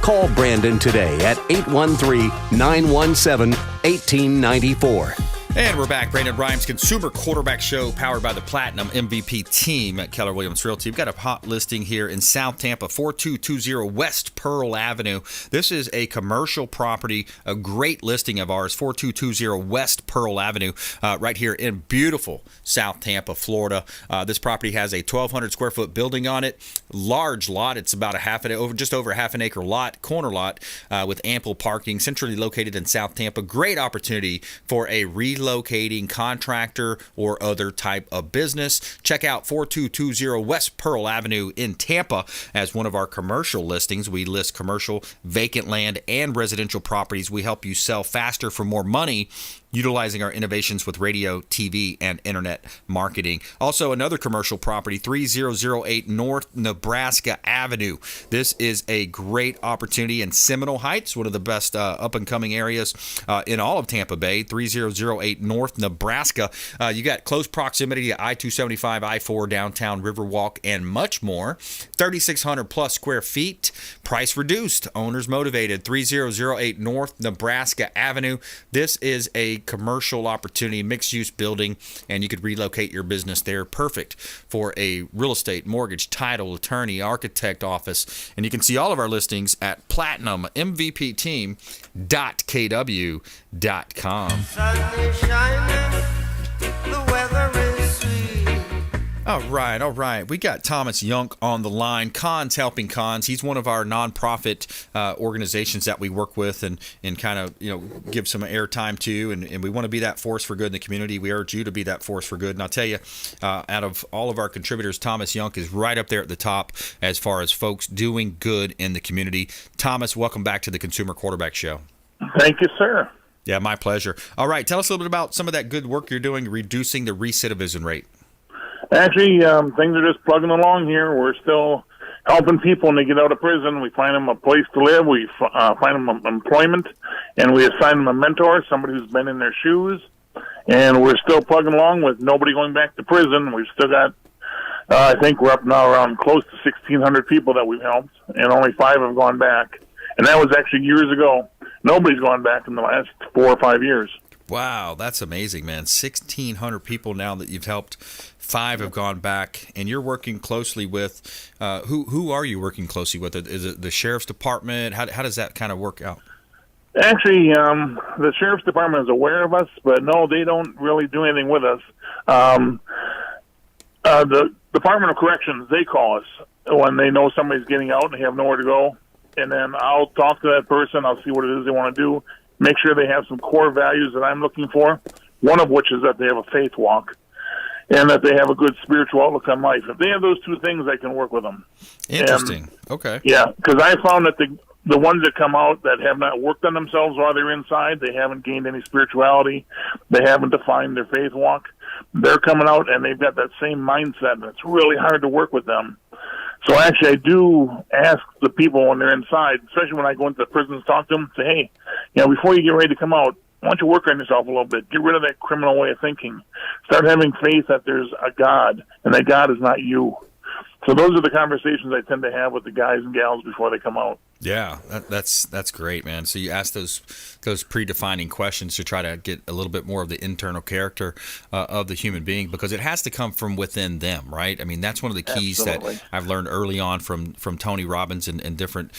A: Call Brandon today at 813-917-1894.
B: And we're back. Brandon Rhymes, Consumer Quarterback Show, powered by the Platinum MVP team at Keller Williams Realty. We've got a hot listing here in South Tampa, 4220 West Pearl Avenue. This is a commercial property, a great listing of ours, 4220 West Pearl Avenue, right here in beautiful South Tampa, Florida. This property has a 1,200 square foot building on it, large lot. It's about just over a half an acre lot, corner lot, with ample parking, centrally located in South Tampa. Great opportunity for a relocating contractor or other type of business. Check out 4220 West Pearl Avenue in Tampa as one of our commercial listings. We list commercial, vacant land, and residential properties. We help you sell faster for more money, utilizing our innovations with radio, TV, and internet marketing. Also, another commercial property, 3008 North Nebraska Avenue. This is a great opportunity in Seminole Heights, one of the best up-and-coming areas in all of Tampa Bay, 3008 North Nebraska. You got close proximity to I-275, I-4, downtown Riverwalk, and much more. 3,600 plus square feet, price reduced, owners motivated, 3008 North Nebraska Avenue. This is a commercial opportunity, mixed-use building, and you could relocate your business there. Perfect for a real estate, mortgage, title, attorney, architect office. And you can see all of our listings at platinummvpteam.kw.com.
C: Sun is shining, the weather is sweet.
B: All right. We got Thomas Yunk on the line. Cons Helping Cons. He's one of our nonprofit organizations that we work with and kind of give some airtime to, and we want to be that force for good in the community. We urge you to be that force for good. And I'll tell you, out of all of our contributors, Thomas Yunk is right up there at the top as far as folks doing good in the community. Thomas, welcome back to the Consumer Quarterback Show.
K: Thank you, sir.
B: Yeah, my pleasure. All right, tell us a little bit about some of that good work you're doing, reducing the recidivism rate.
K: Actually, things are just plugging along here. We're still helping people when they get out of prison. We find them a place to live. We find them employment, and we assign them a mentor, somebody who's been in their shoes. And we're still plugging along with nobody going back to prison. We've still got, I think we're up now around close to 1,600 people that we've helped, and only 5 have gone back. And that was actually years ago. Nobody's gone back in the last 4 or 5 years.
B: Wow, that's amazing, man. 1,600 people now that you've helped. 5 have gone back, and you're working closely with who are you working closely with? Is it the sheriff's department? How does that kind of work out?
K: Actually, the sheriff's department is aware of us, but no, they don't really do anything with us. The Department of Corrections, they call us when they know somebody's getting out and they have nowhere to go, and then I'll talk to that person. I'll see what it is they want to do, make sure they have some core values that I'm looking for, one of which is that they have a faith walk. and that they have a good spiritual outlook on life. If they have those two things, I can work with them.
B: Interesting.
K: And,
B: okay.
K: Yeah, because I found that the ones that come out that have not worked on themselves while they're inside, they haven't gained any spirituality, they haven't defined their faith walk, they're coming out and they've got that same mindset, and it's really hard to work with them. So actually I do ask the people when they're inside, especially when I go into the prisons, talk to them, say, hey, before you get ready to come out, why don't you work on yourself a little bit? Get rid of that criminal way of thinking. Start having faith that there's a God, and that God is not you. So those are the conversations I tend to have with the guys and gals before they come out.
B: Yeah, that's great, man. So you ask those predefining questions to try to get a little bit more of the internal character of the human being, because it has to come from within them, right? I mean, that's one of the keys
K: Absolutely.
B: that I've learned early on from Tony Robbins and different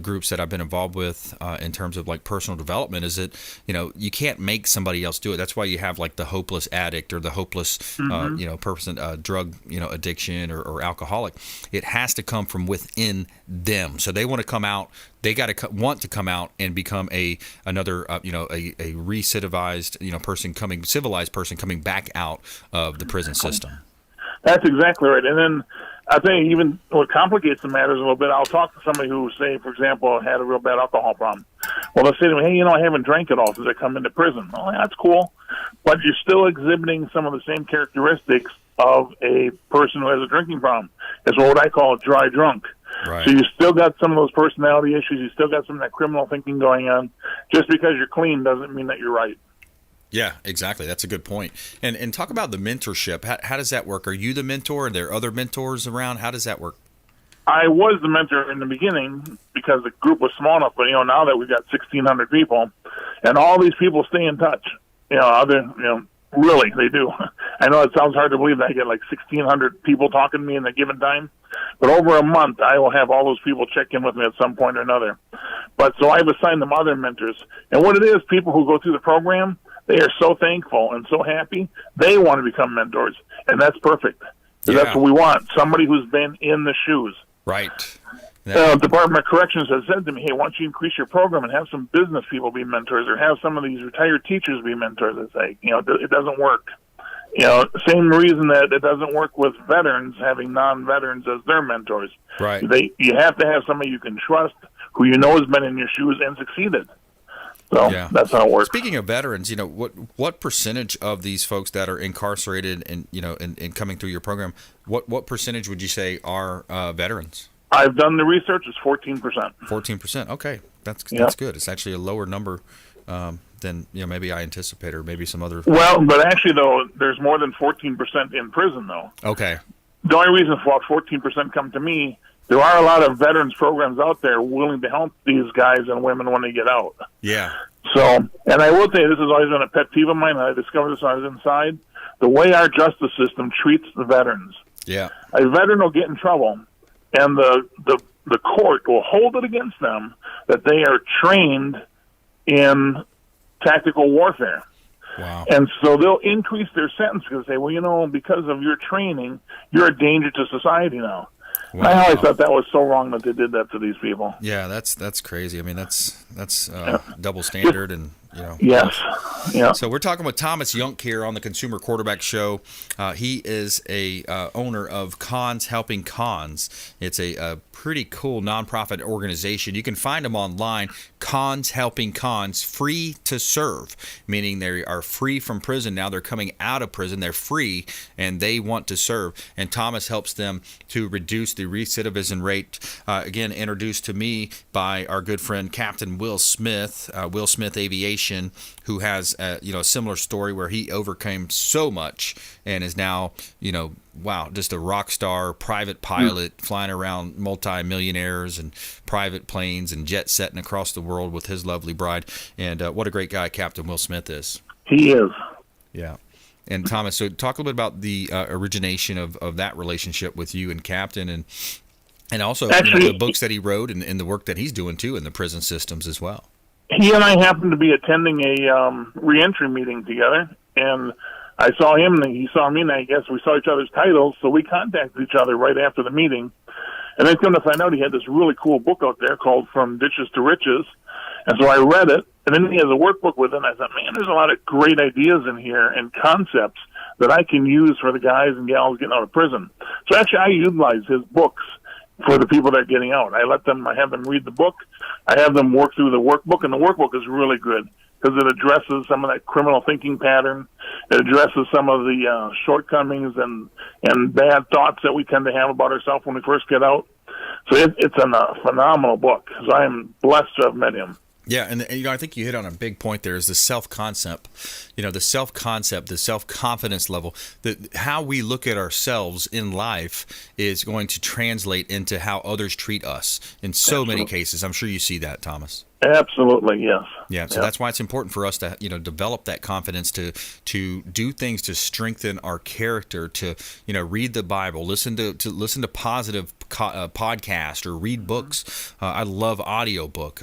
B: groups that I've been involved with in terms of like personal development, is that you can't make somebody else do it. That's why you have like the hopeless addict or the hopeless person, drug addiction or alcoholic. It has to come from within them. So they want to come out. They got to want to come out and become another a recidivized civilized person coming back out of the prison system.
K: That's exactly right. And then I think even what complicates the matters a little bit, I'll talk to somebody who, say, for example, had a real bad alcohol problem. Well, they'll say to me, hey, I haven't drank at all since I come into prison. Well, that's cool, but you're still exhibiting some of the same characteristics of a person who has a drinking problem. It's what I call a dry drunk.
B: Right.
K: So you still got some of those personality issues. You still got some of that criminal thinking going on. Just because you're clean doesn't mean that you're right.
B: Yeah, exactly. That's a good point. And talk about the mentorship. How does that work? Are you the mentor? Are there other mentors around? How does that work?
K: I was the mentor in the beginning because the group was small enough, but now that we've got 1,600 people, and all these people stay in touch. Really, they do. I know it sounds hard to believe that I get like 1,600 people talking to me in a given time, but over a month, I will have all those people check in with me at some point or another. But so I've assigned them other mentors. And what it is, people who go through the program, they are so thankful and so happy, they want to become mentors. And that's perfect.
B: Yeah.
K: That's what we want, somebody who's been in the shoes.
B: Right.
K: Department of Corrections has said to me, hey, why don't you increase your program and have some business people be mentors, or have some of these retired teachers be mentors? It's like, it doesn't work. Same reason that it doesn't work with veterans, having non-veterans as their mentors.
B: Right.
K: You have to have somebody you can trust, who has been in your shoes and succeeded. So that's how it works.
B: Speaking of veterans, what percentage of these folks that are incarcerated and coming through your program, what percentage would you say are veterans?
K: I've done the research. It's 14%.
B: 14%. Okay, that's good. It's actually a lower number than maybe I anticipated, or maybe some other.
K: Well, but actually though, there's more than 14% in prison though.
B: Okay.
K: The only reason for 14% come to me, there are a lot of veterans programs out there willing to help these guys and women when they get out.
B: Yeah.
K: So, and I will tell you, this has always been a pet peeve of mine. I discovered this when I was inside. The way our justice system treats the veterans.
B: Yeah.
K: A veteran will get in trouble, and the court will hold it against them that they are trained in tactical warfare.
B: Wow.
K: And so they'll increase their sentence because they say, well, because of your training, you're a danger to society now. Wow. I always thought that was so wrong that they did that to these people.
B: Yeah, that's crazy. I mean, that's double standard, and
K: Yes. Yeah.
B: So we're talking with Thomas Younk here on the Consumer Quarterback Show. He is a owner of Cons Helping Cons. It's a pretty cool nonprofit organization. You can find them online. Cons Helping Cons, free to serve, meaning they are free from prison. Now they're coming out of prison. They're free, and they want to serve. And Thomas helps them to reduce the recidivism rate. Again, introduced to me by our good friend Captain Will Smith, Will Smith Aviation, who has a similar story where he overcame so much and is now just a rock star private pilot flying around multi-millionaires and private planes and jet setting across the world with his lovely bride. And what a great guy Captain Will Smith is.
K: He is.
B: Yeah. And Thomas, so talk a little bit about the origination of that relationship with you and Captain, and also
K: Actually,
B: the books that he wrote and the work that he's doing too in the prison systems as well.
K: He and I happened to be attending a reentry meeting together, and I saw him and he saw me, and I guess we saw each other's titles, so we contacted each other right after the meeting. And then come to find out he had this really cool book out there called From Ditches to Riches. And so I read it, and then he has a workbook with it, and I thought, man, there's a lot of great ideas in here and concepts that I can use for the guys and gals getting out of prison. So actually, I utilize his books for the people that are getting out. I have them read the book. I have them work through the workbook, and the workbook is really good because it addresses some of that criminal thinking pattern. It addresses some of the shortcomings and bad thoughts that we tend to have about ourselves when we first get out. So it's a phenomenal book. So I am blessed to have met him.
B: Yeah, and I think you hit on a big point there is the self-concept. The self-concept, the self-confidence level, how we look at ourselves in life is going to translate into how others treat us in so many cases. I'm sure you see that, Thomas.
K: Absolutely, yes.
B: Yeah, so that's why it's important for us to, develop that confidence to do things to strengthen our character, to, read the Bible, listen to positive podcast or read books. I love audiobooks.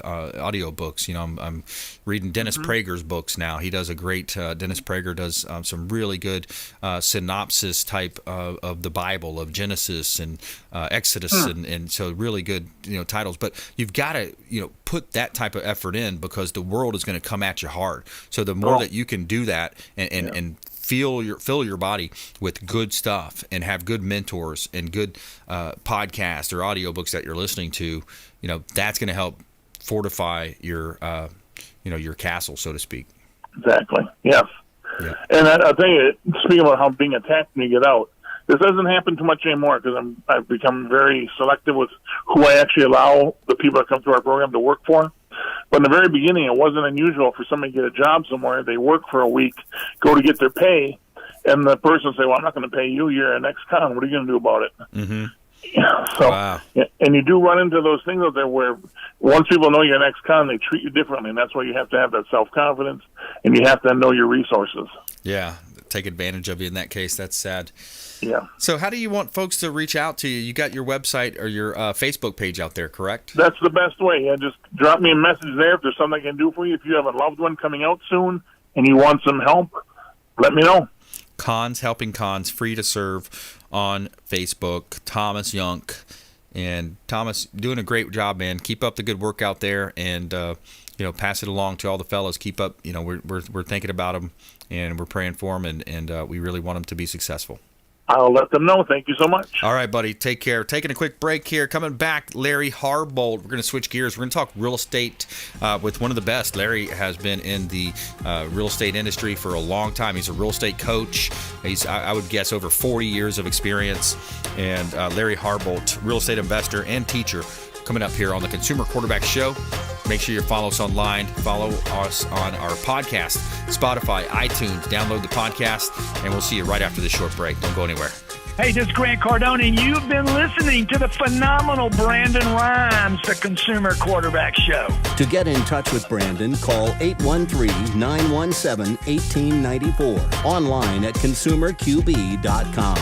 B: I'm reading Dennis Prager's books now. He does a great, Dennis Prager does some really good synopsis type of the Bible, of Genesis and Exodus, and so really good, titles. But you've got to, put that type of effort in because the world is going to come at you hard. So the more that you can do that and fill your body with good stuff and have good mentors and good podcasts or audiobooks that you're listening to, that's going to help fortify your your castle, so to speak.
K: Exactly. Yes.
B: Yeah.
K: And I'll tell you, speaking about how being attacked when you get out, this doesn't happen too much anymore because I've become very selective with who I actually allow the people that come through our program to work for. But in the very beginning, it wasn't unusual for somebody to get a job somewhere. They work for a week, go to get their pay, and the person say, well, I'm not going to pay you. You're an ex-con. What are you going to do about it?
B: Mm-hmm.
K: Yeah, so,
B: wow.
K: And you do run into those things out there where once people know you're an ex-con, they treat you differently, and that's why you have to have that self-confidence, and you have to know your resources.
B: Yeah, take advantage of you in that case. That's sad.
K: Yeah.
B: So how do you want folks to reach out to you? You got your website or your Facebook page out there, correct?
K: That's the best way. Yeah, just drop me a message there if there's something I can do for you. If you have a loved one coming out soon and you want some help, let me know.
B: Helping Cons, free to serve on Facebook. Thomas Yunk. And Thomas, doing a great job, man. Keep up the good work out there, and pass it along to all the fellows. Keep up. We're thinking about them, and we're praying for them, and we really want them to be successful.
K: I'll let them know. Thank you so much.
B: All right, buddy. Take care. Taking a quick break here. Coming back, Larry Harbolt. We're going to switch gears. We're going to talk real estate with one of the best. Larry has been in the real estate industry for a long time. He's a real estate coach. He's, I would guess, over 40 years of experience. And Larry Harbolt, real estate investor and teacher, coming up here on the Consumer Quarterback Show. Make sure you follow us online. Follow us on our podcast, Spotify, iTunes. Download the podcast, and we'll see you right after this short break. Don't go anywhere.
M: Hey, this is Grant Cardone, and you've been listening to the phenomenal Brandon Rhymes, the Consumer Quarterback Show.
I: To get in touch with Brandon, call 813-917-1894. Online at consumerqb.com.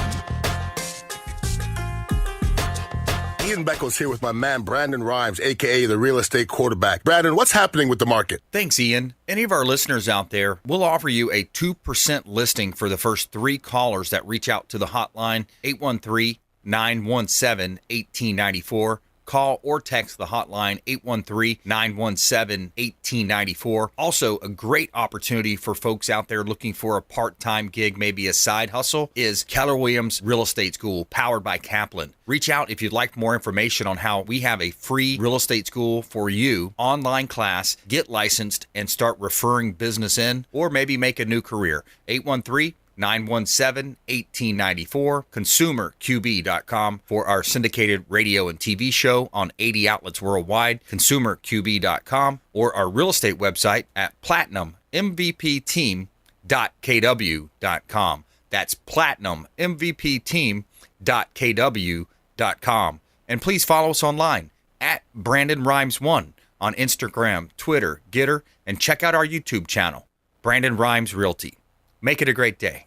L: Ian Beckles here with my man Brandon Rhymes, a.k.a. the real estate quarterback. Brandon, what's happening with the market?
B: Thanks, Ian. Any of our listeners out there, we'll offer you a 2% listing for the first 3 callers that reach out to the hotline, 813-917-1894. Call or text the hotline, 813-917-1894. Also, a great opportunity for folks out there looking for a part-time gig, maybe a side hustle, is Keller Williams Real Estate School, powered by Kaplan. Reach out if you'd like more information on how we have a free real estate school for you, online class, get licensed, and start referring business in, or maybe make a new career. 813-917-1894, consumerqb.com for our syndicated radio and TV show on 80 outlets worldwide, consumerqb.com, or our real estate website at platinummvpteam.kw.com. That's platinummvpteam.kw.com. And please follow us online at Brandon Rhymes 1 on Instagram, Twitter, Getter, and check out our YouTube channel, Brandon Rhymes Realty. Make it a great day.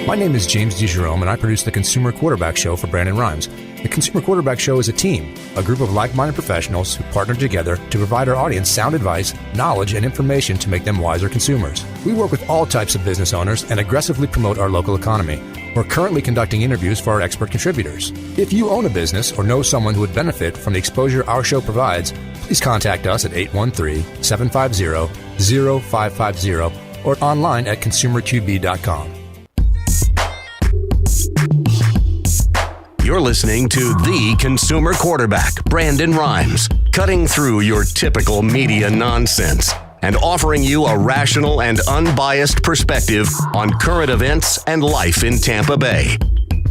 N: My name is James DeJerome, and I produce the Consumer Quarterback Show for Brandon Rhymes. The Consumer Quarterback Show is a team, a group of like-minded professionals who partner together to provide our audience sound advice, knowledge, and information to make them wiser consumers. We work with all types of business owners and aggressively promote our local economy. We're currently conducting interviews for our expert contributors. If you own a business or know someone who would benefit from the exposure our show provides, please contact us at 813-750-0550 or online at consumerqb.com.
A: You're listening to the consumer quarterback, Brandon Rhymes, cutting through your typical media nonsense and offering you a rational and unbiased perspective on current events and life in Tampa Bay.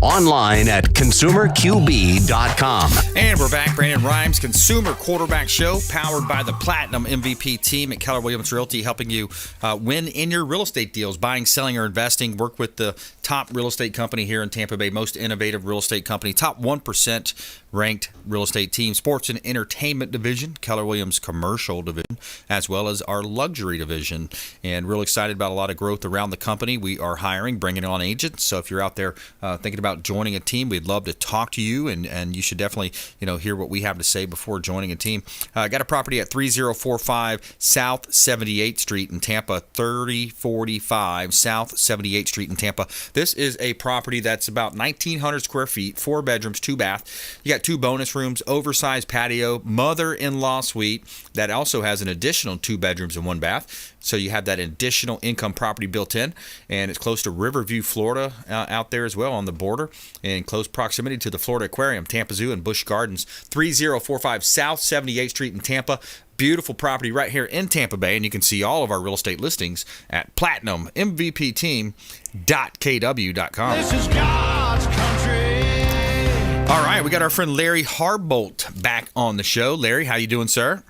A: Online at consumerqb.com.
B: And we're back. Brandon Rhymes, Consumer Quarterback Show, powered by the Platinum MVP team at Keller Williams Realty, helping you win in your real estate deals, buying, selling, or investing. Work with the top real estate company here in Tampa Bay, most innovative real estate company, top 1% ranked real estate team, sports and entertainment division, Keller Williams commercial division, as well as our luxury division. And real excited about a lot of growth around the company. We are hiring, bringing on agents. So if you're out there thinking about joining a team, we'd love to talk to you, and you should definitely hear what we have to say before joining a team. Got a property at 3045 South 78th Street in Tampa, 3045 South 78th Street in Tampa. This is a property that's about 1,900 square feet, 4 bedrooms, 2 baths. You got 2 bonus rooms, oversized patio, mother-in-law suite that also has an additional 2 bedrooms and 1 bath. So you have that additional income property built in, and it's close to Riverview, Florida, out there as well on the border, in close proximity to the Florida Aquarium, Tampa Zoo, and Busch Gardens. 3045 South 78th Street in Tampa. Beautiful property right here in Tampa Bay, and you can see all of our real estate listings at platinummvpteam.kw.com.
C: This is God's country.
B: All right, we got our friend Larry Harbolt back on the show. Larry, how you doing, sir?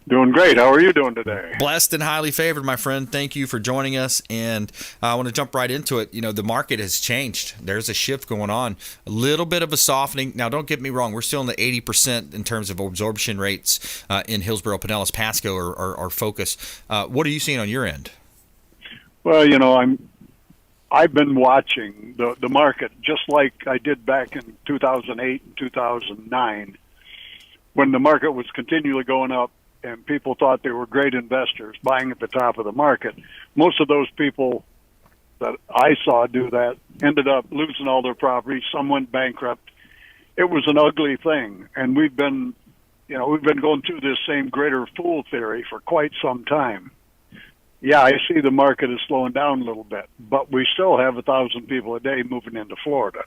O: Doing great. How are you doing today?
B: Blessed and highly favored, my friend. Thank you for joining us. And I want to jump right into it. The market has changed. There's a shift going on. A little bit of a softening. Now, don't get me wrong. We're still in the 80% in terms of absorption rates in Hillsborough, Pinellas, Pasco, or our focus. What are you seeing on your end?
O: Well, I've been watching the market just like I did back in 2008 and 2009 when the market was continually going up and people thought they were great investors buying at the top of the market. Most of those people that I saw do that ended up losing all their properties. Some went bankrupt. It was an ugly thing, and we've been going through this same greater fool theory for quite some time. Yeah, I see the market is slowing down a little bit, but we still have 1,000 people a day moving into Florida.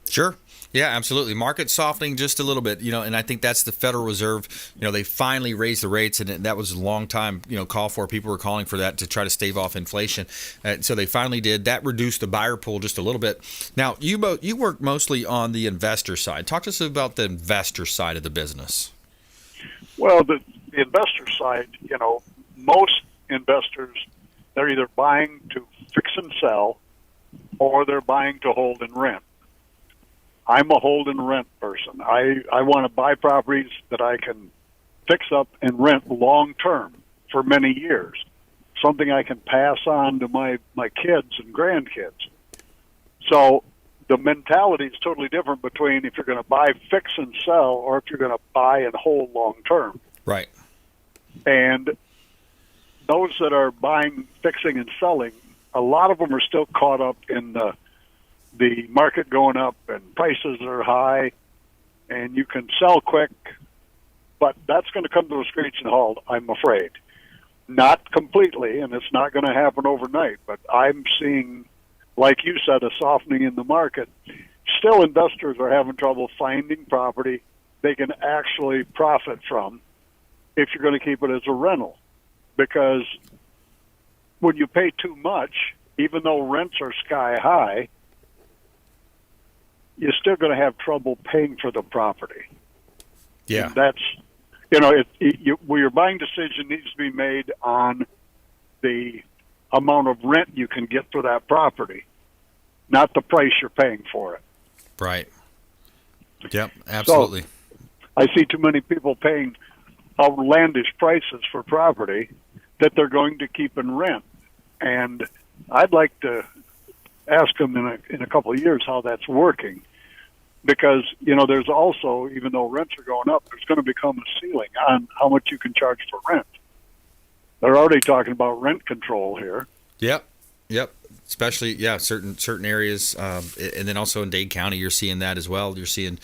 B: Sure. Yeah, absolutely. Market softening just a little bit, and I think that's the Federal Reserve. They finally raised the rates, and that was a long time, call for. People were calling for that to try to stave off inflation. So they finally did. That reduced the buyer pool just a little bit. Now, you work mostly on the investor side. Talk to us about the investor side of the business.
O: Well, the investor side, most investors, they're either buying to fix and sell or they're buying to hold and rent. I'm a hold and rent person. I want to buy properties that I can fix up and rent long term for many years, something I can pass on to my kids and grandkids. So the mentality is totally different between if you're going to buy, fix, and sell or if you're going to buy and hold long term.
B: Right.
O: And those that are buying, fixing, and selling, a lot of them are still caught up in the market going up and prices are high and you can sell quick, but that's going to come to a screeching halt, I'm afraid. Not completely, and it's not going to happen overnight, but I'm seeing, like you said, a softening in the market. Still, investors are having trouble finding property they can actually profit from if you're going to keep it as a rental. Because when you pay too much, even though rents are sky high, you're still going to have trouble paying for the property.
B: Yeah.
O: And that's, your buying decision needs to be made on the amount of rent you can get for that property, not the price you're paying for it.
B: Right. Yep, absolutely.
O: So, I see too many people paying outlandish prices for property that they're going to keep in rent. And I'd like to ask them in a couple of years how that's working, because there's also, even though rents are going up, there's going to become a ceiling on how much you can charge for rent. They're already talking about rent control here.
B: Yep. Especially, certain areas, and then also in Dade County, you're seeing that as well. You're seeing,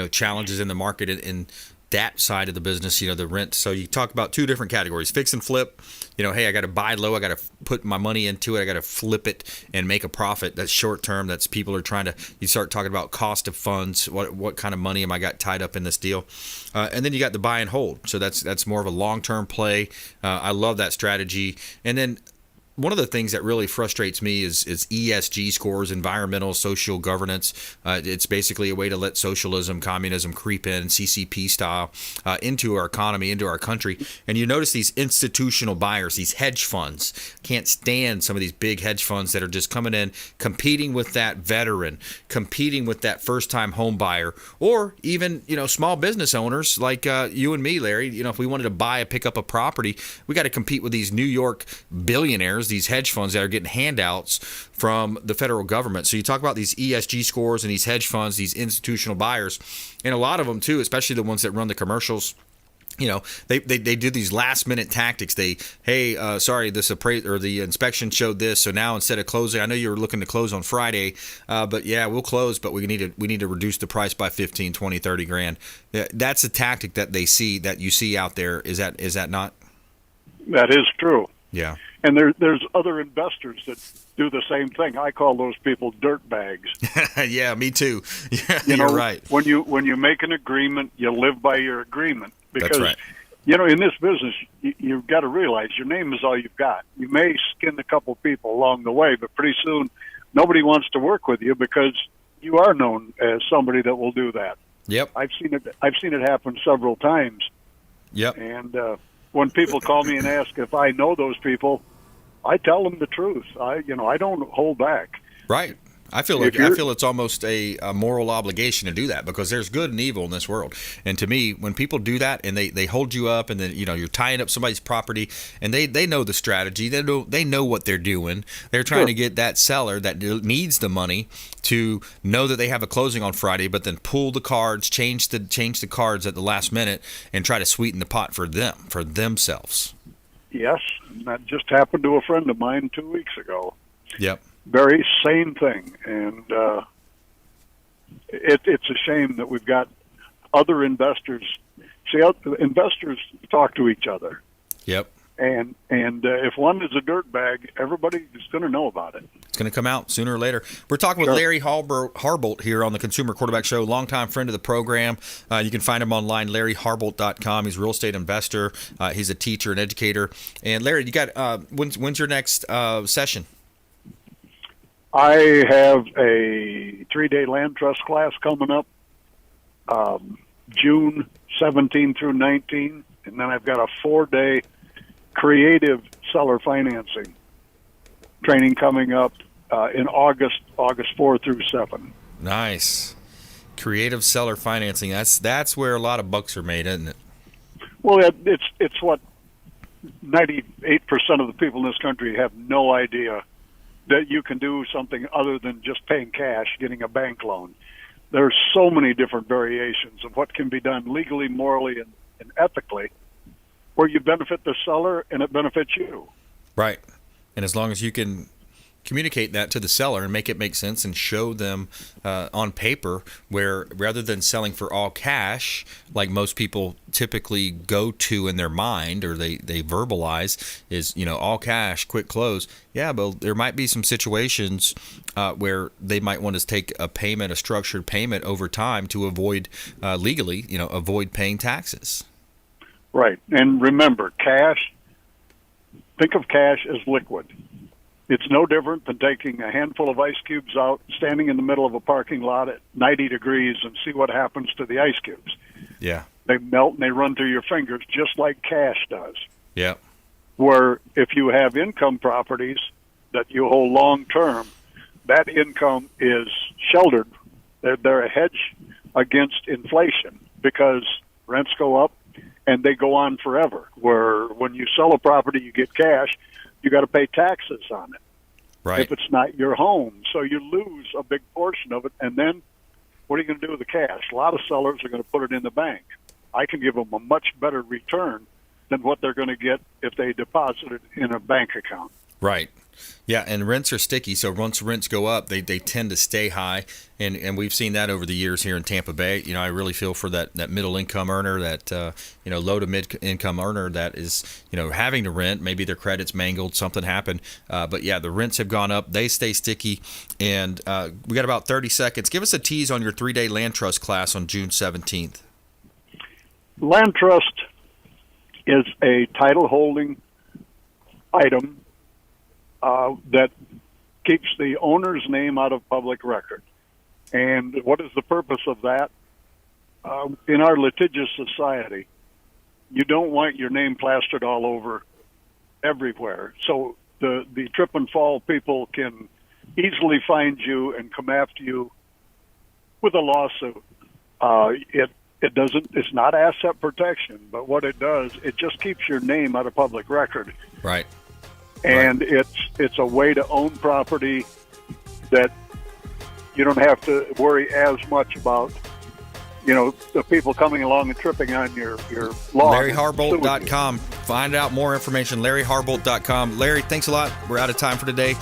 B: challenges in the market in that side of the business, the rent. So you talk about two different categories: fix and flip. Hey, I got to buy low, I got to put my money into it, I got to flip it and make a profit. That's short term. That's people are trying to. You start talking about cost of funds. What kind of money am I got tied up in this deal? And then you got the buy and hold. So that's more of a long term play. I love that strategy. And then one of the things that really frustrates me is ESG scores, environmental, social governance. It's basically a way to let socialism, communism creep in, CCP style, into our economy, into our country. And you notice these institutional buyers, these hedge funds, can't stand some of these big hedge funds that are just coming in, competing with that veteran, competing with that first-time home buyer, or even, small business owners like you and me, Larry. If we wanted to pick up a property, we got to compete with these New York billionaires, these hedge funds that are getting handouts from the federal government. So you talk about these ESG scores and these hedge funds, these institutional buyers, and a lot of them too, especially the ones that run the commercials. They do these last minute tactics. Sorry, this appraisal or the inspection showed this, so now instead of closing, I know you were looking to close on Friday, but yeah, we'll close, but we need to reduce the price by 15, 20, 30 grand. That's a tactic that you see out there. Is that not?
O: That is true.
B: Yeah.
O: And there's other investors that do the same thing. I call those people dirt bags.
B: Yeah, me too. Yeah,
O: you're
B: right.
O: When you make an agreement, you live by your agreement. Because,
B: that's right.
O: In this business, you've got to realize your name is all you've got. You may skin a couple people along the way, but pretty soon nobody wants to work with you because you are known as somebody that will do that.
B: Yep.
O: I've seen it happen several times.
B: Yep.
O: And when people call me and ask if I know those people, I tell them the truth. I don't hold back.
B: Right. I feel it's almost a moral obligation to do that because there's good and evil in this world. And to me, when people do that and they hold you up and then you're tying up somebody's property and they know the strategy, they know what they're doing. They're trying to get that seller that needs the money to know that they have a closing on Friday, but then pull the cards, change the cards at the last minute and try to sweeten the pot for themselves.
O: Yes, and that just happened to a friend of mine 2 weeks ago.
B: Yep.
O: Very same thing, and it's a shame that we've got other investors. See, investors talk to each other.
B: Yep.
O: And if one is a dirtbag, everybody is going to know about it.
B: It's going to come out sooner or later. We're talking with Larry Harbolt here on the Consumer Quarterback Show, longtime friend of the program. You can find him online, LarryHarbolt.com. He's a real estate investor. He's a teacher and educator. And Larry, you got when's your next session?
O: I have a 3-day land trust class coming up, June 17 through 19, and then I've got a 4-day creative seller financing training coming up in August 4 through 7.
B: Nice. Creative seller financing. That's where a lot of bucks are made, isn't it?
O: Well, it's what 98% of the people in this country have no idea that you can do something other than just paying cash, getting a bank loan. There's so many different variations of what can be done legally, morally, and ethically, where you benefit the seller and it benefits you.
B: Right. And as long as you can communicate that to the seller and make it make sense and show them on paper, where rather than selling for all cash, like most people typically go to in their mind or they verbalize is, all cash, quick close. Yeah, but there might be some situations where they might want to take a structured payment over time to avoid legally, avoid paying taxes.
O: Right. And remember, think of cash as liquid. It's no different than taking a handful of ice cubes out, standing in the middle of a parking lot at 90 degrees and see what happens to the ice cubes.
B: Yeah.
O: They melt and they run through your fingers just like cash does.
B: Yeah.
O: Where if you have income properties that you hold long term, that income is sheltered. They're a hedge against inflation because rents go up and they go on forever. Where when you sell a property, you get cash, you got to pay taxes on it.
B: Right.
O: If it's not your home. So you lose a big portion of it. And then what are you going to do with the cash? A lot of sellers are going to put it in the bank. I can give them a much better return than what they're going to get if they deposit it in a bank account.
B: Right. Yeah, and rents are sticky, so once rents go up, they tend to stay high, and we've seen that over the years here in Tampa Bay. You know, I really feel for that middle income earner, that low to mid income earner that is having to rent. Maybe their credit's mangled, something happened, but yeah, the rents have gone up. They stay sticky, and we got about 30 seconds. Give us a tease on your 3-day land trust class on June 17th.
O: Land trust is a title holding item that keeps the owner's name out of public record. And what is the purpose of that? In our litigious society, you don't want your name plastered all over everywhere. So the trip and fall people can easily find you and come after you with a lawsuit. It's not asset protection, but what it does, it just keeps your name out of public record.
B: Right.
O: And it's a way to own property that you don't have to worry as much about, the people coming along and tripping on your lawn.
B: LarryHarbolt.com. Find out more information, LarryHarbolt.com. Larry, thanks a lot. We're out of time for today.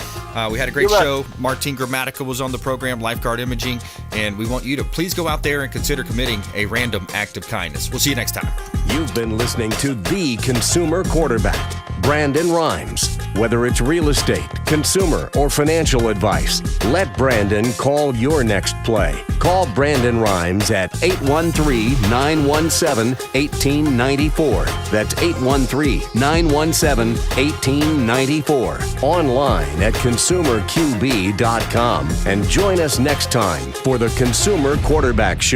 B: We had a great show. Martine Gramatica was on the program, Lifeguard Imaging, and we want you to please go out there and consider committing a random act of kindness. We'll see you next time.
A: You've been listening to The Consumer Quarterback, Brandon Rhymes. Whether it's real estate, consumer, or financial advice, let Brandon call your next play. Call Brandon Rhymes at 813-917-1894. That's 813-917-1894. Online at consumerqb.com. And join us next time for the Consumer Quarterback Show.